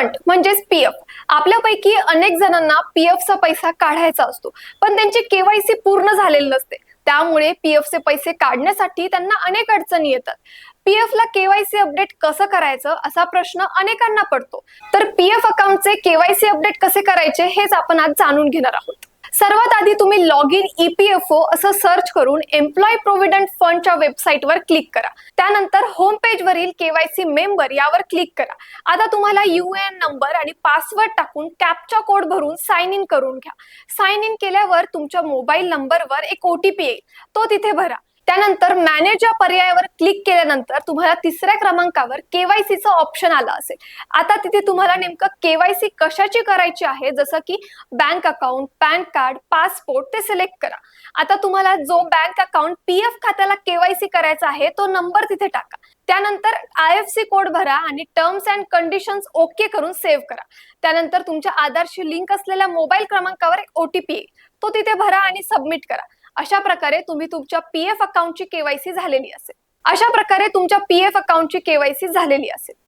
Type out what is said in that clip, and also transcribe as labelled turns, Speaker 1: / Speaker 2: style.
Speaker 1: Fund म्हणजेच PF. आपल्यापैकी अनेक जणांना पीएफचा पैसा काढायचा असतो, पण त्यांची केवायसी पूर्ण झालेली नसते. त्यामुळे पीएफचे पैसे काढण्यासाठी त्यांना अनेक अडचणी येतात. पीएफ ला केवायसी अपडेट कसं करायचं असा प्रश्न अनेकांना पडतो. तर पीएफ अकाउंटचे केवायसी अपडेट कसे करायचे हेच आपण आज जाणून घेणार आहोत. सर्वात आधी तुम्ही लॉग इन ईपीएफओ असं सर्च करून एम्प्लॉई प्रोव्हिडंट फंडच्या वेबसाईटवर क्लिक करा. त्यानंतर होम पेज वरील केवायसी मेंबर यावर क्लिक करा. आता तुम्हाला यूएएन नंबर आणि पासवर्ड टाकून कॅप्चा कोड भरून साइन इन करून घ्या. साइन इन केल्यावर तुमच्या मोबाईल नंबरवर एक ओटीपी येईल, तो तिथे भरा. त्यानंतर मॅनेज या पर्यायावर क्लिक केल्यानंतर तुम्हाला तिसऱ्या क्रमांकावर केवायसीचं ऑप्शन आलं असेल. आता तिथे तुम्हाला नेमकं केवायसी कशाची करायची आहे, जसं की bank account, pan card, passport ते सिलेक्ट करा. आता तुम्हाला जो बँक अकाउंट पीएफ खात्याला केवायसी करायचा आहे तो नंबर तिथे टाका. त्यानंतर आयएफसी कोड भरा आणि टर्म्स अँड कंडिशन्स ओके करून सेव्ह करा. त्यानंतर तुमच्या आधारशी लिंक असलेल्या मोबाईल क्रमांकावर एक ओटीपी येईल, तो तिथे भरा आणि सबमिट करा. अशा प्रकारे तुम्ही तुमच्या पीएफ अकाउंटची केवायसी झालेली असेल.